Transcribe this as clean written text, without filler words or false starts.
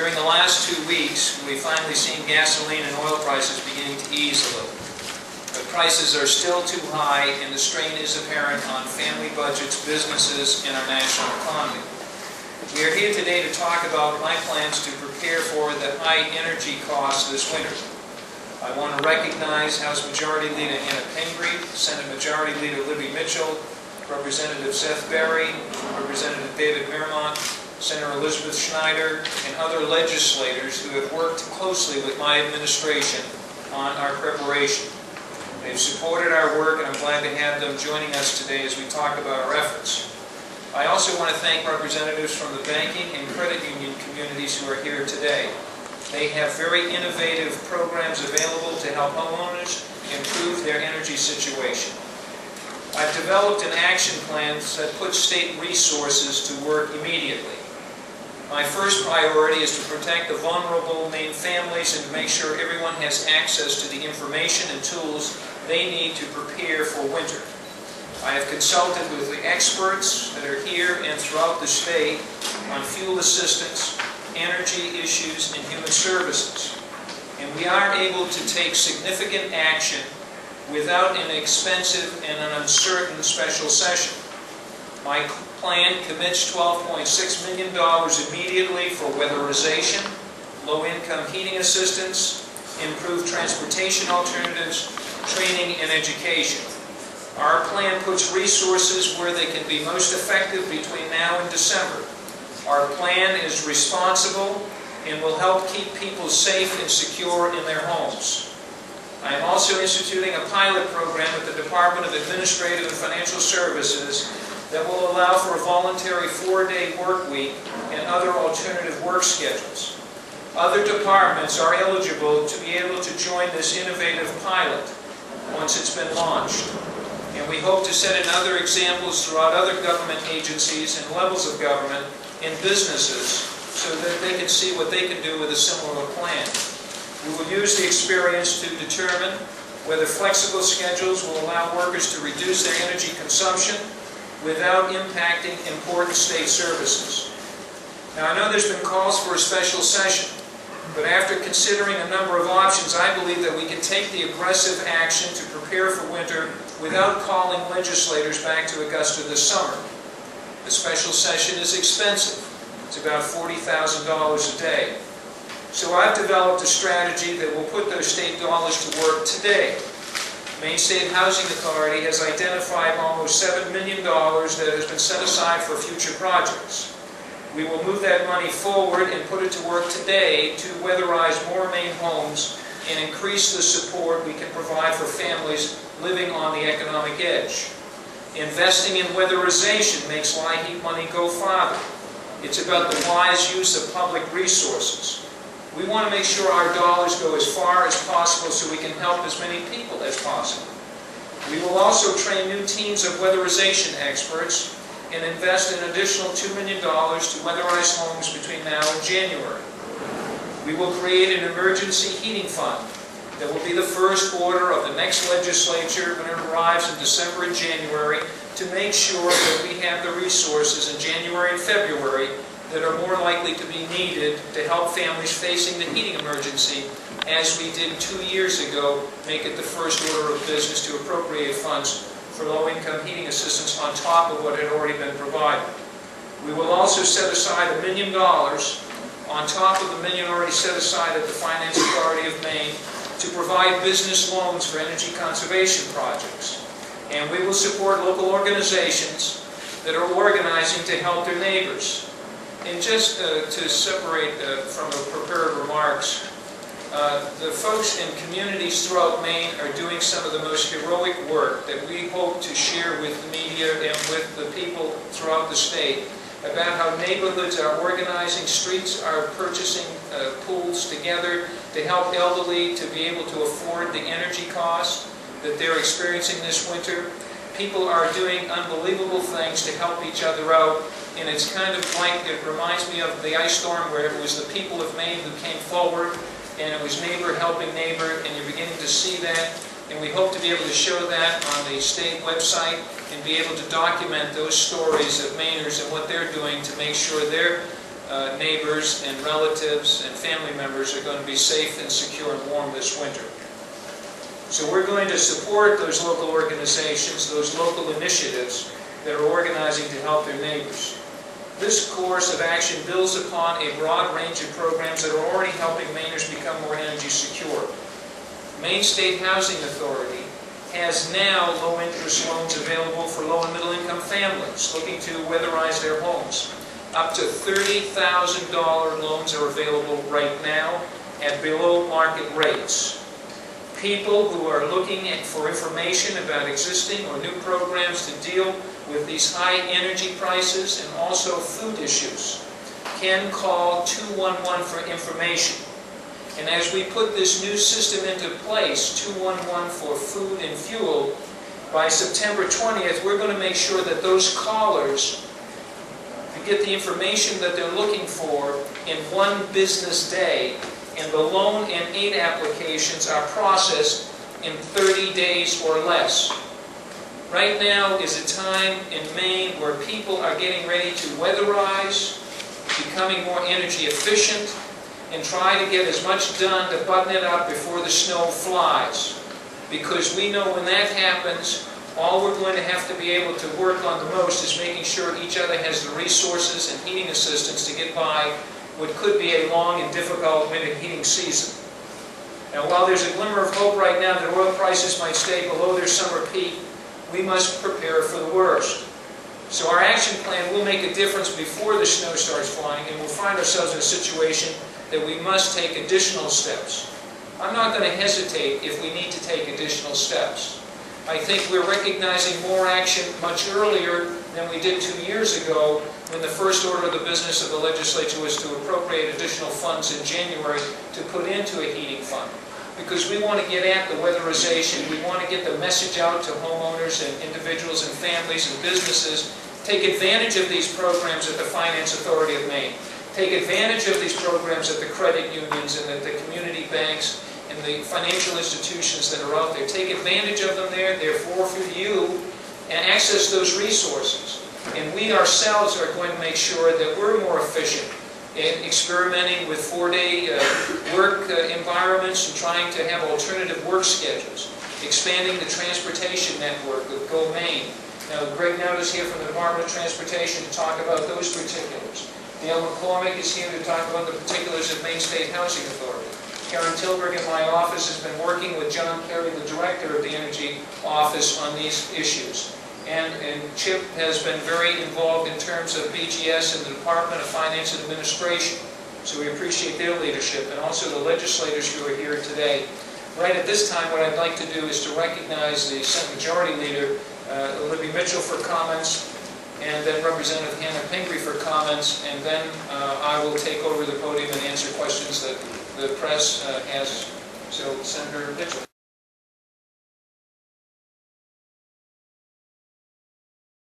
During the last 2 weeks, we've finally seen gasoline and oil prices beginning to ease a little. But prices are still too high, and the strain is apparent on family budgets, businesses, and our national economy. We are here today to talk about my plans to prepare for the high energy costs this winter. I want to recognize House Majority Leader Anna Pingree, Senate Majority Leader Libby Mitchell, Representative Seth Berry, Representative David Meermont, Senator Elizabeth Schneider, and other legislators who have worked closely with my administration on our preparation. They've supported our work, and I'm glad to have them joining us today as we talk about our efforts. I also want to thank representatives from the banking and credit union communities who are here today. They have very innovative programs available to help homeowners improve their energy situation. I've developed an action plan that puts state resources to work immediately. My first priority is to protect the vulnerable Maine families and to make sure everyone has access to the information and tools they need to prepare for winter. I have consulted with the experts that are here and throughout the state on fuel assistance, energy issues, and human services. And we are able to take significant action without an expensive and an uncertain special session. My plan commits $12.6 million immediately for weatherization, low-income heating assistance, improved transportation alternatives, training, and education. Our plan puts resources where they can be most effective between now and December. Our plan is responsible and will help keep people safe and secure in their homes. I am also instituting a pilot program at the Department of Administrative and Financial Services that will allow for a voluntary 4-day work week and other alternative work schedules. Other departments are eligible to be able to join this innovative pilot once it's been launched. And we hope to set in other examples throughout other government agencies and levels of government and businesses so that they can see what they can do with a similar plan. We will use the experience to determine whether flexible schedules will allow workers to reduce their energy consumption without impacting important state services. Now, I know there's been calls for a special session, but after considering a number of options, I believe that we can take the aggressive action to prepare for winter without calling legislators back to Augusta this summer. The special session is expensive. It's about $40,000 a day. So I've developed a strategy that will put those state dollars to work today. Maine State Housing Authority has identified almost $7 million that has been set aside for future projects. We will move that money forward and put it to work today to weatherize more Maine homes and increase the support we can provide for families living on the economic edge. Investing in weatherization makes LIHEAP money go farther. It's about the wise use of public resources. We want to make sure our dollars go as far as possible so we can help as many people as possible. We will also train new teams of weatherization experts and invest an additional $2 million to weatherize homes between now and January. We will create an emergency heating fund that will be the first order of the next legislature when it arrives in December and January to make sure that we have the resources in January and February that are more likely to be needed to help families facing the heating emergency, as we did 2 years ago, make it the first order of business to appropriate funds for low-income heating assistance on top of what had already been provided. We will also set aside $1 million on top of the $1 million already set aside at the Finance Authority of Maine to provide business loans for energy conservation projects. And we will support local organizations that are organizing to help their neighbors. And just to separate from the prepared remarks, the folks in communities throughout Maine are doing some of the most heroic work that we hope to share with the media and with the people throughout the state about how neighborhoods are organizing, streets are purchasing pools together to help elderly to be able to afford the energy costs that they're experiencing this winter. People are doing unbelievable things to help each other out, and it's kind of like, it reminds me of the ice storm where it was the people of Maine who came forward, and it was neighbor helping neighbor, and you're beginning to see that. And we hope to be able to show that on the state website and be able to document those stories of Mainers and what they're doing to make sure their neighbors and relatives and family members are going to be safe and secure and warm this winter. So we're going to support those local organizations, those local initiatives that are organizing to help their neighbors. This course of action builds upon a broad range of programs that are already helping Mainers become more energy secure. Maine State Housing Authority has now low-interest loans available for low- and middle-income families looking to weatherize their homes. Up to $30,000 loans are available right now at below-market rates. People who are looking for information about existing or new programs to deal with these high energy prices and also food issues can call 211 for information. And as we put this new system into place, 211 for food and fuel, by September 20th, we're going to make sure that those callers get the information that they're looking for in one business day, and the loan and aid applications are processed in 30 days or less. Right now is a time in Maine where people are getting ready to weatherize, becoming more energy efficient, and try to get as much done to button it up before the snow flies. Because we know when that happens, all we're going to have to be able to work on the most is making sure each other has the resources and heating assistance to get by what could be a long and difficult winter heating season. Now, while there's a glimmer of hope right now that oil prices might stay below their summer peak, we must prepare for the worst. So our action plan will make a difference before the snow starts flying, and we'll find ourselves in a situation that we must take additional steps. I'm not going to hesitate if we need to take additional steps. I think we're recognizing more action much earlier than we did 2 years ago, when the first order of the business of the legislature was to appropriate additional funds in January to put into a heating fund. Because we want to get at the weatherization, we want to get the message out to homeowners and individuals and families and businesses. Take advantage of these programs at the Finance Authority of Maine. Take advantage of these programs at the credit unions and at the community banks and the financial institutions that are out there. Take advantage of them there, therefore for you, and access those resources. And we ourselves are going to make sure that we're more efficient in experimenting with 4-day work environments and trying to have alternative work schedules, expanding the transportation network of Go Maine. Now, Greg Nutt is here from the Department of Transportation to talk about those particulars. Dale McCormick is here to talk about the particulars of Maine State Housing Authority. Karen Tilburg in my office has been working with John Kerry, the Director of the Energy Office, on these issues. And Chip has been very involved in terms of BGS and the Department of Finance and Administration. So we appreciate their leadership, and also the legislators who are here today. Right at this time, what I'd like to do is to recognize the Senate Majority Leader, Libby Mitchell, for comments, and then Representative Hannah Pingree for comments, and then I will take over the podium and answer questions that the press has. So, Senator Mitchell.